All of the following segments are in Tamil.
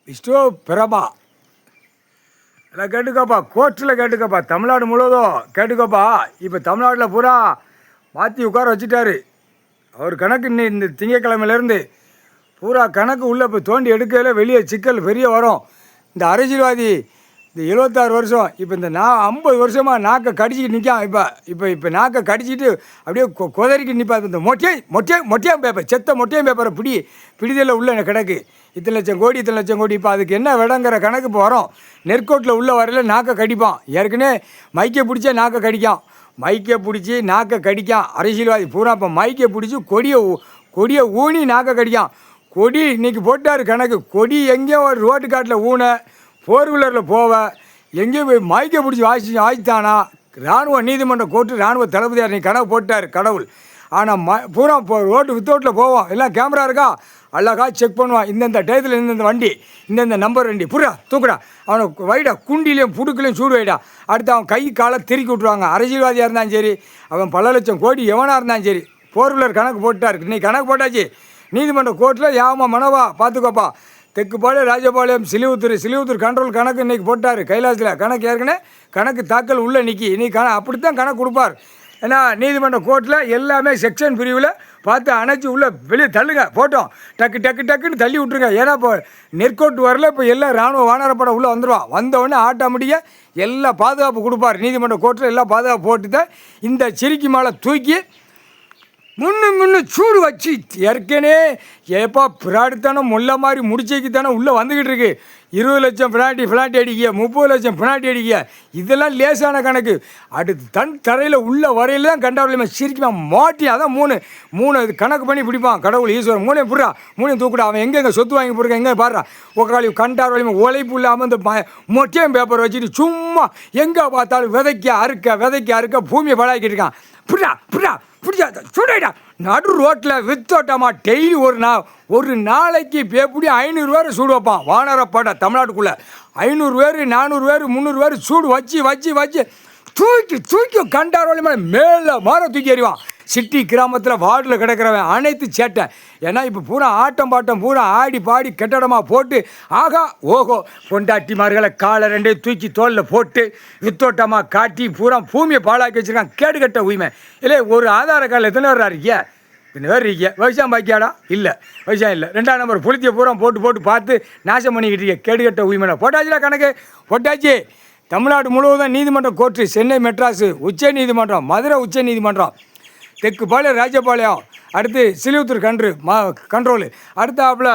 விஷ்ணு பிரபா எல்லாம் கேட்டுக்கோப்பா, கோர்ட்டில் கேட்டுக்கோப்பா, தமிழ்நாடு முழுவதும் கேட்டுக்கோப்பா. இப்போ தமிழ்நாட்டில் பூரா மாற்றி உட்கார வச்சுட்டாரு. அவர் கணக்கு இந்த திங்கக்கிழமையிலேருந்து பூரா கணக்கு உள்ளே இப்போ தோண்டி எடுக்கையில் வெளியே சிக்கல் பெரிய வரும். இந்த அரசியல்வாதி இந்த 76 வருஷம் இப்போ இந்த 50 வருஷமாக நாக்கை கடிச்சிக்கிட்டு நிற்கான். இப்போ நாக்கை கடிச்சிட்டு அப்படியே குதறிக்கிட்டு நிற்பான். இந்த மொட்டையம் பேப்பர், செத்த மொட்டையம் பேப்பரை பிடிதலில் உள்ள கிடக்கு. இத்தனை லட்சம் கோடி. இப்போ அதுக்கு என்ன விடங்கிற கணக்கு இப்போ வரும். நெற்கோட்டில் உள்ள வரையில் நாக்கை கடிப்பான். ஏற்கனவே மைக்கை பிடிச்சா நாக்கை கடிக்கான். மைக்கை பிடிச்சி நாக்கை கடிக்கான் அரசியல்வாதி பூரா. இப்போ மைக்கை பிடிச்சி கொடியை ஊனி நாக்கை கடிக்கான். கொடி இன்றைக்கி போட்டார் கணக்கு. கொடி எங்கேயோ ஒரு ரோட்டு காட்டில் ஊனை 4 வீலரில் போவ எங்கேயும் போய் மைக்கை பிடிச்சி வாசித்தானா இராணுவ நீதிமன்றம் கோர்ட்டு இராணுவ தளபதியார் நீ கணக்கு போட்டார் கடவுள். ஆனால் பூரா ரோட்டு வித்தவுட்டில் போவோம். எல்லாம் கேமரா இருக்கா, அழகா செக் பண்ணுவான். இந்தந்த டயத்தில் இந்தந்த வண்டி, இந்தந்த நம்பர் வண்டி புறா தூக்குடா, அவனை வைடா, குண்டிலையும் புடுக்கலையும் சூடு வைடா. அடுத்து அவன் கை காலை திருக்கி விட்ருவாங்க. அரசியல்வாதியாக இருந்தாலும் சரி, அவன் பல லட்சம் கோடி எவனாக இருந்தாலும் சரி, 4 வீலர் கணக்கு போட்டார். இன்னைக்கு கணக்கு போட்டாச்சு நீதிமன்ற கோர்ட்டில். யாமா மனவா பார்த்துக்கோப்பா. தெக்குப்பாளையம், ராஜபாளையம், சிலிவுத்தூர் கண்ட்ரோல் கணக்கு இன்றைக்கி போட்டார். கைலாசத்தில் கணக்கு ஏற்கனவே கணக்கு தாக்கல் உள்ளே நிற்கி இன்றைக்கி அப்படித்தான் கணக்கு கொடுப்பார். ஏன்னா நீதிமன்ற கோர்ட்டில் எல்லாமே செக்ஷன் பிரிவில் பார்த்து அணைச்சி உள்ளே வெளியே தள்ளுங்க, போட்டோம் டக்குன்னு தள்ளி விட்ருங்க. ஏன்னா இப்போ நெற்கோட்டு வரல, இப்போ எல்லாம் இராணுவ வானரப்படம் உள்ளே வந்துடுவான். வந்தவுடனே ஆட்டோமேட்டிக்காக எல்லா பாதுகாப்பு கொடுப்பார். நீதிமன்ற கோர்ட்டில் எல்லா பாதுகாப்பு போட்டு தான் இந்த சிரிக்கி மேலே தூக்கி முன்னு சூடு வச்சு ஏற்கனவே ஏப்பா பிராடித்தானே முல்ல மாதிரி முடிச்சைக்குத்தானே உள்ளே வந்துக்கிட்டு இருக்கு. 20 லட்சம் பிளாட்டி அடிக்க, 30 லட்சம் பிளாட்டி அடிக்க, இதெல்லாம் லேசான கணக்கு. அடுத்து தன் தரையில் உள்ள வரையில் தான் கண்டாவில சிரிக்குவான் மாட்டி. அதான் மூணு கணக்கு பண்ணி பிடிப்பான் கடவுள் ஈஸ்வரன். மூணையும் தூக்குடா. அவன் எங்கே சொத்து வாங்கி போடுறான், எங்கே பாடுறான் உக்காளி கண்டார் வலிமை உழைப்பு இல்லாமல் இந்த மொட்டையும் பேப்பர் வச்சுட்டு சும்மா எங்கே பார்த்தாலும் விதைக்க அறுக்க பூமியை பழாக்கிட்டு இருக்கான். பிடிச்சா சுடா நடு ரோட்டில் வித்தோட்டமா டெய்லி ஒரு நாளைக்கு எப்படி 500 பேர் சூடு வைப்பான். வானரப்பட தமிழ்நாட்டுக்குள்ளே 500 பேர் 400 பேர் 300 பேர் சூடு வச்சு தூக்கி கண்டாரோலி மேலே மாற தூக்கி எறிவான். சிட்டி கிராமத்தில் வார்டில் கிடக்கிறவன் அனைத்து சேட்டை. ஏன்னா இப்போ பூரா ஆட்டம் பாட்டம் பூரா ஆடி பாடி கட்டடமாக போட்டு ஆகா ஓஹோ பொண்டாட்டிமார்களை காலை 2 தூக்கி தோலில் போட்டு வித்தோட்டமாக காட்டி பூரா பூமியை பாழாக்கி வச்சுருக்கான். கேடுகட்ட உரிமை இல்லை. ஒரு ஆதார கார்டில் எத்தனை பேர் இருக்கீங்க? பின்ன வேறு இருக்கீங்க. விவசாயம் பாக்கியாடா? இல்லை, விவசாயம் இல்லை. 2ஆம் நம்பர் புளித்தியை பூரா போட்டு பார்த்து நாசம் பண்ணிக்கிட்டு இருக்கீங்க. கேடுகட்ட உரிமை போட்டாச்சுடா கணக்கு போட்டாச்சு. தமிழ்நாடு முழுவதும் நீதிமன்ற கோர்ட்டு, சென்னை மெட்ராஸு உச்ச நீதிமன்றம், மதுரை உச்ச நீதிமன்றம், தெக்குப்பாளையம், ராஜபாளையம், அடுத்து சிலிவுத்தூர் கண்ட்ரோலு, அடுத்தாப்புல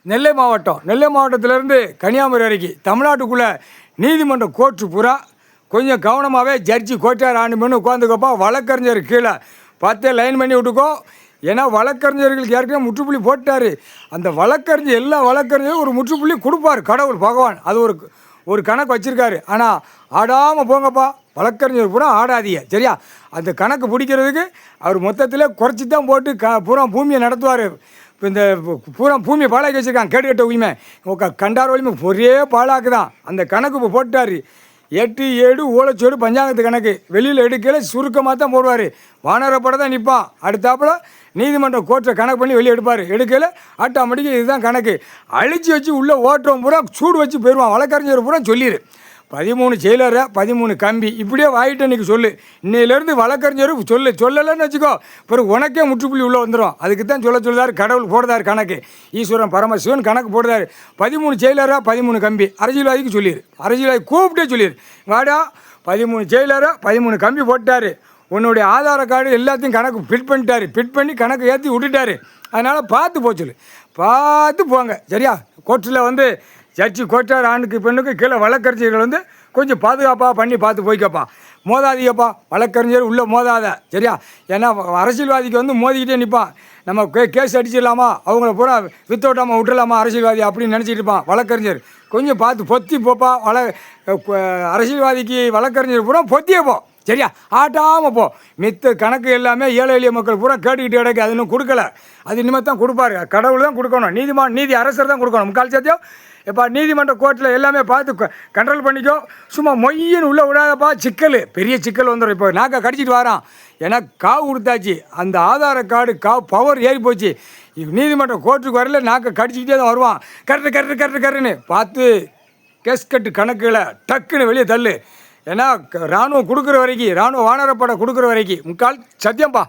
நெல்லை மாவட்டத்திலேருந்து கன்னியாகுமரி வரைக்கும் தமிழ்நாட்டுக்குள்ளே நீதிமன்ற கோர்ட்டு பூரா கொஞ்சம் கவனமாகவே ஜட்ஜி கோட்டார் ஆண்டு பண்ணி உட்காந்துக்கப்பா. வழக்கறிஞர் கீழே பார்த்து லைன் பண்ணி விட்டுக்கோ. ஏன்னா வழக்கறிஞர்களுக்கு ஏற்கனவே முற்றுப்புள்ளி போட்டார். அந்த வழக்கறிஞர் எல்லா வழக்கறிஞரும் ஒரு முற்றுப்புள்ளி கொடுப்பார் கடவுள் பகவான். அது ஒரு கணக்கு வச்சுருக்காரு. ஆனால் ஆடாமல் போங்கப்பா, வழக்கறிஞர் பூரா ஆடாதீங்க சரியா. அந்த கணக்கு பிடிக்கிறதுக்கு அவர் மொத்தத்தில் குறைச்சி தான் போட்டு பூரா பூமியை நடத்துவார். இப்போ இந்த பூரா பூமியை பாழாக்கி வச்சுருக்காங்க. கேடுகட்ட உரிமை கண்டார் வலிமை ஒரே பாழாக்கு தான். அந்த கணக்கு இப்போ போட்டார். 8-7 ஓலைச்சோடு பஞ்சாங்கத்து கணக்கு வெளியில் எடுக்கல சுருக்கமாக தான் போடுவார். வானரப்பட தான் நிற்பான். அடுத்தாப்புல நீதிமன்ற கோர்ட்டில் கணக்கு பண்ணி வெளியே எடுக்கல ஆட்டோமேட்டிக்காக இதுதான் கணக்கு. அழிச்சு வச்சு உள்ளே ஓட்டுறவன் பூரா சூடு வச்சு போயிடுவான். வழக்கறிஞர் பூரா சொல்லிடு 13 செயலரை 13 கம்பி இப்படியே வாயிட்டு இன்றைக்கி சொல்லு. இன்னையிலேருந்து வழக்கறிஞரும் சொல்லலைன்னு வச்சுக்கோ, பிறகு உனக்கே முற்றுப்புள்ளி உள்ளே வந்துடும். அதுக்கு தான் சொல்லுதார் கடவுள் போடுதார் கணக்கு. ஈஸ்வரன் பரமசிவன் கணக்கு போடுதார். 13 செயலரை 13 கம்பி அரசியல்வாதிக்கு சொல்லிடு. அரசியல்வாதி கூப்பிட்டே சொல்லிடு, வாடா 13 செயலரை 13 கம்பி போட்டார். உன்னுடைய ஆதார கார்டு எல்லாத்தையும் கணக்கு ஃபிட் பண்ணி கணக்கு ஏற்றி விட்டுட்டாரு. அதனால் பார்த்து போங்க சரியா. கோர்ட்டில் ஜட்ஜி கோட்டார் ஆணுக்கு பெண்ணுக்கு கீழே வழக்கறிஞர்கள் கொஞ்சம் பாதுகாப்பாக பண்ணி பார்த்து போய்க்கப்பா. மோதாதீங்கப்பா, வழக்கறிஞர் உள்ளே மோதாத சரியா. ஏன்னா அரசியல்வாதிக்கு மோதிக்கிட்டே நிற்பான். நம்ம கேஸ் அடிச்சிடலாமா, அவங்கள பூரா வித்தோட்டாமல் விட்டுலாமா அரசியல்வாதி அப்படின்னு நினச்சிட்டு இருப்பான். வழக்கறிஞர் கொஞ்சம் பார்த்து பொத்தி போப்பா. அரசியல்வாதிக்கு வழக்கறிஞர் பூரா பொத்தியே போ சரியா? ஆட்டாமல் போ. மித்த கணக்கு எல்லாமே ஏழை எளிய மக்கள் பூரா கேட்டுக்கிட்டு கிடக்கு. அது இன்னும் கொடுக்கல. அது இனிமேல் தான் கொடுப்பாரு. கடவுள் தான் கொடுக்கணும். நீதி அரசர் தான் கொடுக்கணும். முக்கால் சத்தியம் எப்பா நீதிமன்ற கோர்ட்டில் எல்லாமே பார்த்து கண்ட்ரோல் பண்ணிக்கோ. சும்மா மொய்யின்னு உள்ளே விடாதப்பா. பெரிய சிக்கல் வந்துடும். இப்போ நாங்கள் கடிச்சிட்டு வரோம். ஏன்னா காவு கொடுத்தாச்சு. அந்த ஆதார கார்டு பவர் ஏறி போச்சு. நீதிமன்ற கோர்ட்டுக்கு வரல நாங்கள் கடிச்சிக்கிட்டே தான் வருவான். கரெக்டுன்னு பார்த்து கேஸ் கட்டு கணக்குகளை டக்குன்னு வெளியே தள்ளு. ஏன்னா இராணுவம் கொடுக்குற வரைக்கும், இராணுவ வானரப்படை கொடுக்குற வரைக்கும் முக்கால் சத்தியம்ப்பா.